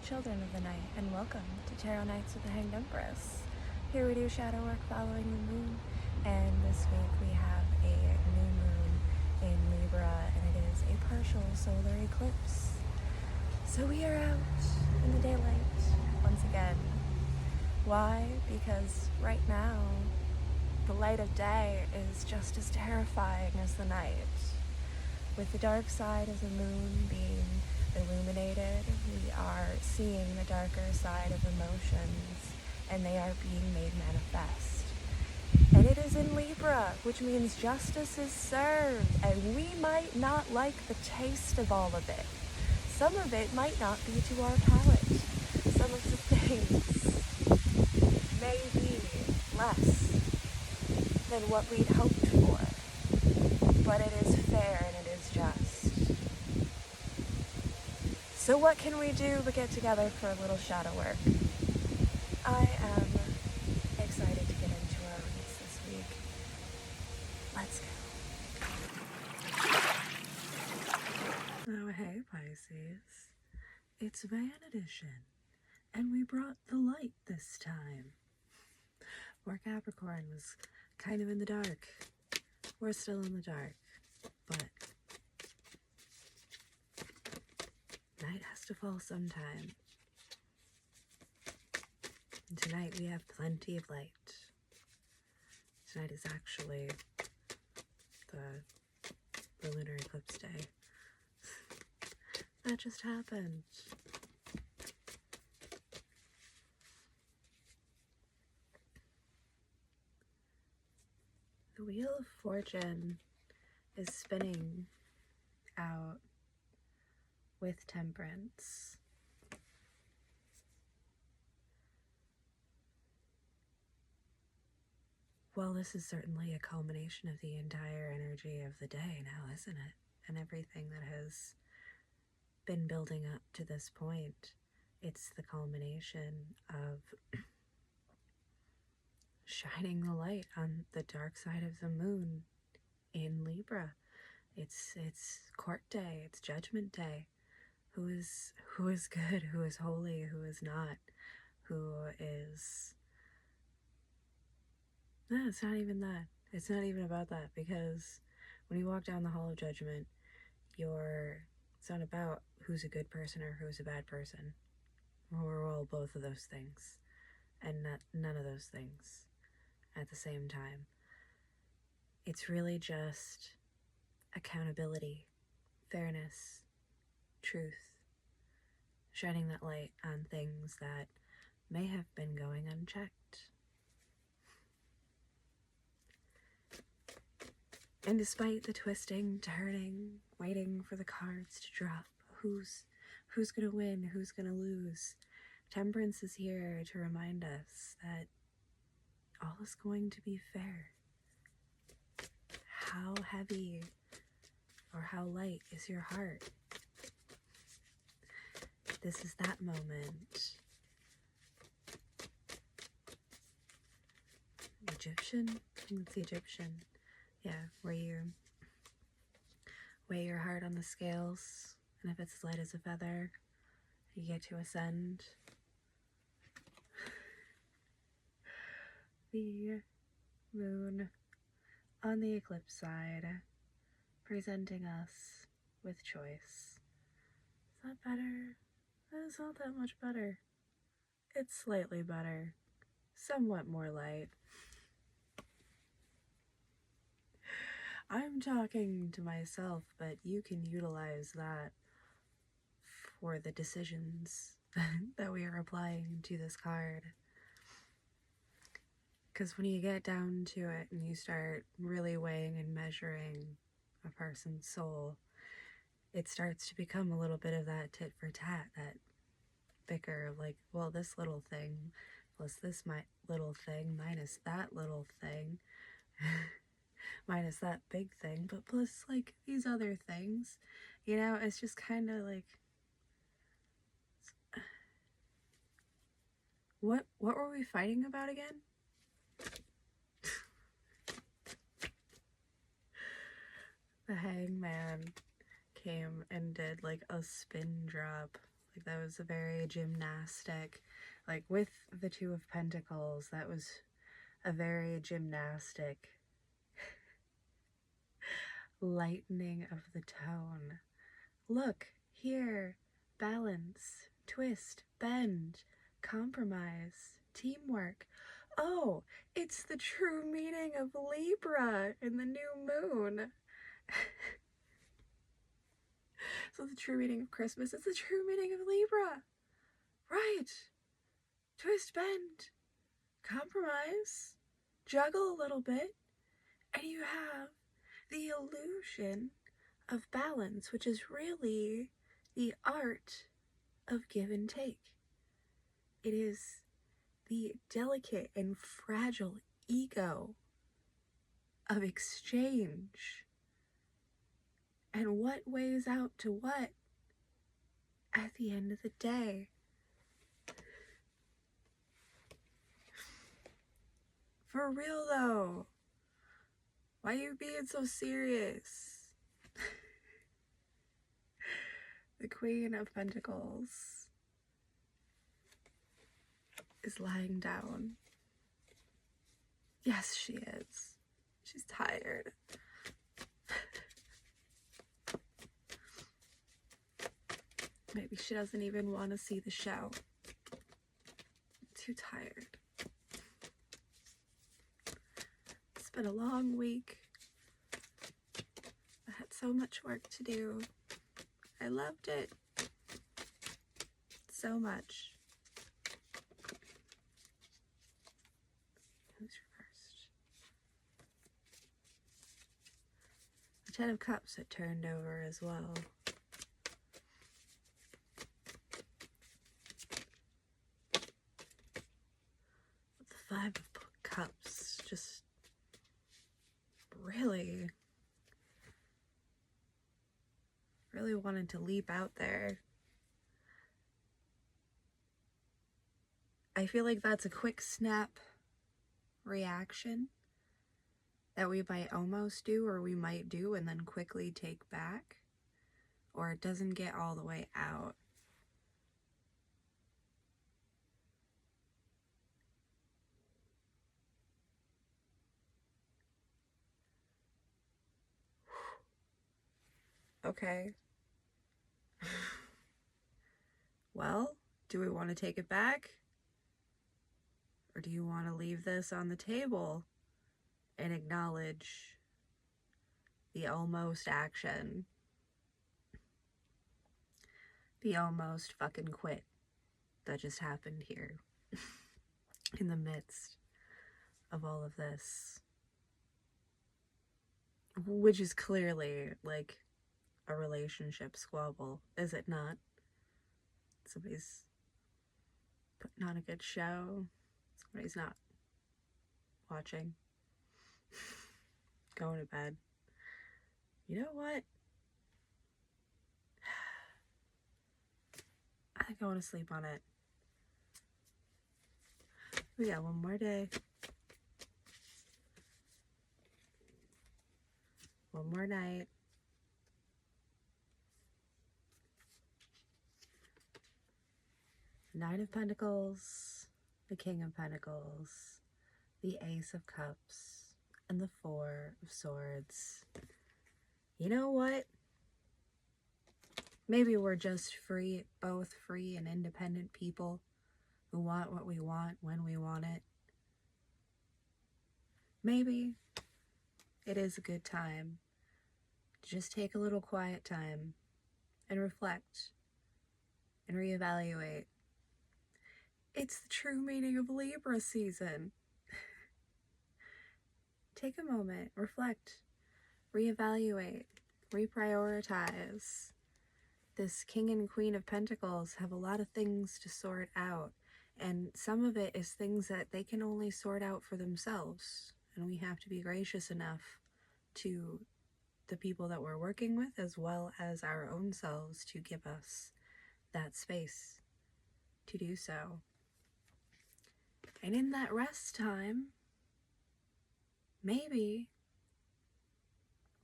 children of the night, and welcome to Tarot Nights with the Hanged Empress. Here we do shadow work following the moon, and this week we have a new moon in Libra, and it is a partial solar eclipse. So we are out in the daylight once again. Why? Because right now, the light of day is just as terrifying as the night. With the dark side of the moon being illuminated, we are seeing the darker side of emotions, and they are being made manifest. And it is in Libra, which means justice is served, and we might not like the taste of all of it. Some of it might not be to our palate. Some of the things may be less than what we'd hoped for, but it is fair and it is just. So what can we do but get together for a little shadow work? I am excited to get into our reads this week. Let's go. Oh, hey Pisces. It's Van Edition, and we brought the light this time. Where Capricorn was kind of in the dark. We're still in the dark, but night has to fall sometime. And tonight we have plenty of light. Tonight is actually the lunar eclipse day. That just happened. The Wheel of Fortune is spinning out with Temperance. Well, this is certainly a culmination of the entire energy of the day now, isn't it? And everything that has been building up to this point. It's the culmination of shining the light on the dark side of the moon in Libra. It's court day, it's judgment day. Who is good, who is holy, who is not, who is... No, it's not even that. It's not even about that, because when you walk down the hall of judgment, it's not about who's a good person or who's a bad person. We're all both of those things, and none of those things at the same time. It's really just accountability, fairness, truth, shining that light on things that may have been going unchecked. And despite the twisting, turning, waiting for the cards to drop, who's gonna win, who's gonna lose, Temperance is here to remind us that all is going to be fair. How heavy or how light is your heart? This is that moment. Egyptian? I think it's the Egyptian. Yeah, where you weigh your heart on the scales, and if it's as light as a feather, you get to ascend. The moon on the eclipse side, presenting us with choice. Is that better? That is not that much better. It's slightly better. Somewhat more light. I'm talking to myself, but you can utilize that for the decisions that we are applying to this card. Because when you get down to it and you start really weighing and measuring a person's soul, it starts to become a little bit of that tit for tat, that bicker of like, well, this little thing plus this little thing minus that little thing minus that big thing, but plus like these other things, you know. It's just kind of like, what were we fighting about again? The Hangman came and did like a spin drop Like that was a very gymnastic, like with the Two of Pentacles, that was a very gymnastic lightening of the tone. Look, here, balance, twist, bend, compromise, teamwork. Oh, it's the true meaning of Libra in the new moon. So the true meaning of Christmas is the true meaning of Libra. Right. Twist, bend, compromise, juggle a little bit, and you have the illusion of balance, which is really the art of give and take. It is the delicate and fragile ego of exchange. And what weighs out to what at the end of the day? For real though, why you being so serious? The Queen of Pentacles is lying down. Yes, she is. She's tired. Maybe she doesn't even want to see the show. Too tired. It's been a long week. I had so much work to do. I loved it so much. Who's reversed? The Ten of Cups had turned over as well. But the Five of Cups just really wanted to leap out there. I feel like that's a quick snap reaction that we might almost do, or we might do and then quickly take back, or it doesn't get all the way out. Okay. Well, do we want to take it back? Or do you want to leave this on the table and acknowledge the almost action? The almost fucking quit that just happened here in the midst of all of this. Which is clearly like a relationship squabble, is it not? Somebody's putting on a good show. Somebody's not watching. Going to bed. You know what? I think I want to sleep on it. We got one more day. One more night. Nine of Pentacles, the King of Pentacles, the Ace of Cups, and the Four of Swords. You know what? Maybe we're just free, both free and independent people who want what we want when we want it. Maybe it is a good time to just take a little quiet time and reflect and reevaluate. It's the true meaning of Libra season. Take a moment, reflect, reevaluate, reprioritize. This King and Queen of Pentacles have a lot of things to sort out, and some of it is things that they can only sort out for themselves, and we have to be gracious enough to the people that we're working with as well as our own selves to give us that space to do so. And in that rest time, maybe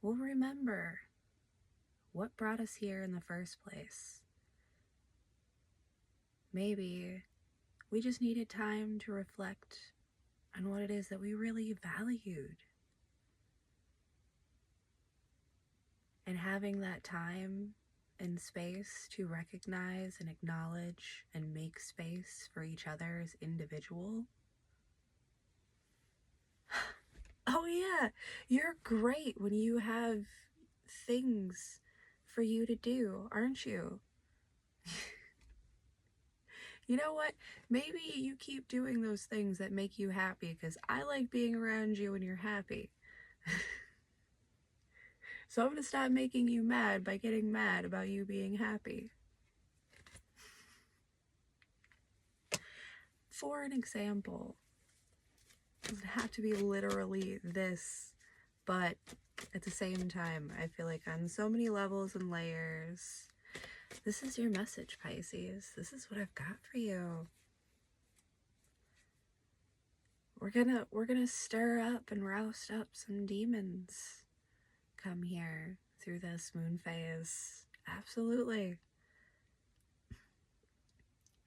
we'll remember what brought us here in the first place. maybe we just needed time to reflect on what it is that we really valued. And having that time and space to recognize and acknowledge and make space for each other as individual. Oh yeah, you're great when you have things for you to do, aren't you? You know what? Maybe you keep doing those things that make you happy, because I like being around you when you're happy. So I'm going to stop making you mad by getting mad about you being happy. For an example, it doesn't have to be literally this, but at the same time, I feel like on so many levels and layers, this is your message, Pisces. This is what I've got for you. We're gonna stir up and roust up some demons. Come here through this moon phase. Absolutely.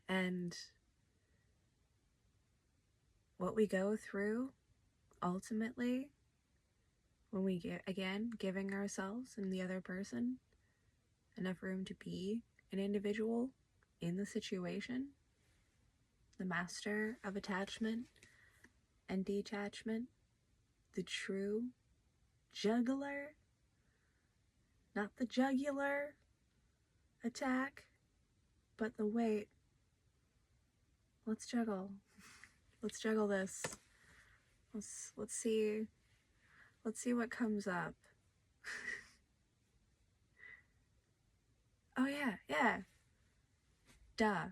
And what we go through ultimately, when we get, again, giving ourselves and the other person enough room to be an individual in the situation, the master of attachment and detachment, the true juggler, not the jugular attack, but the wait. Let's juggle. Let's juggle this. Let's see what comes up. Oh yeah. Duh.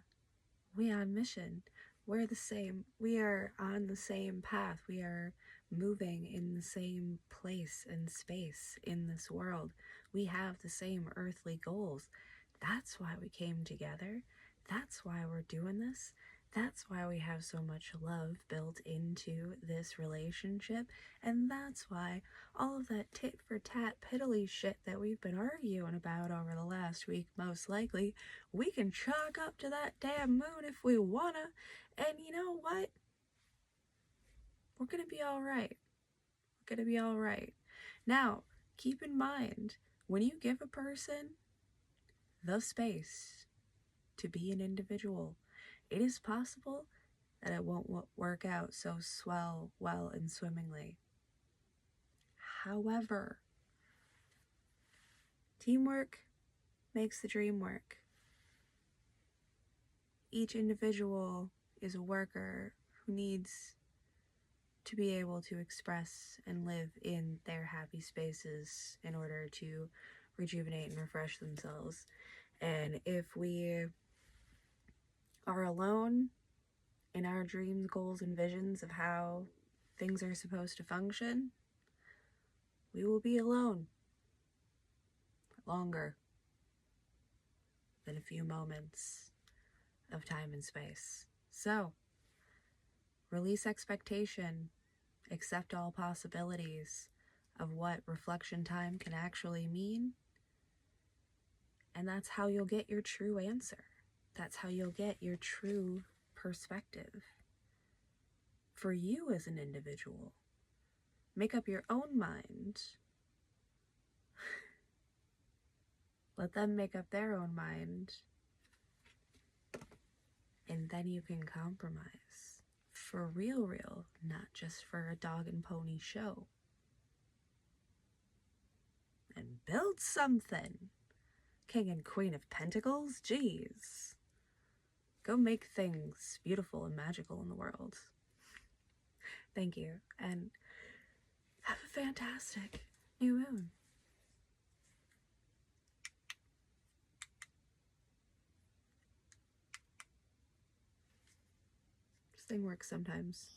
We on mission. We're the same. We are on the same path. We are moving in the same place and space in this world. We have the same earthly goals. That's why we came together. That's why we're doing this. That's why we have so much love built into this relationship. And that's why all of that tit for tat piddly shit that we've been arguing about over the last week, most likely, we can chalk up to that damn moon if we wanna. And you know what? We're gonna be alright. We're gonna be alright. Now, keep in mind, when you give a person the space to be an individual, it is possible that it won't work out so well and swimmingly. However, teamwork makes the dream work. Each individual is a worker who needs to be able to express and live in their happy spaces in order to rejuvenate and refresh themselves. And if we are alone in our dreams, goals, and visions of how things are supposed to function, we will be alone longer than a few moments of time and space. So, release expectation, accept all possibilities of what reflection time can actually mean, and that's how you'll get your true answer. That's how you'll get your true perspective for you as an individual. Make up your own mind. Let them make up their own mind. And then you can compromise. For real, not just for a dog and pony show. And build something. King and Queen of Pentacles? Jeez. Go make things beautiful and magical in the world. Thank you, and have a fantastic new moon. This thing works sometimes.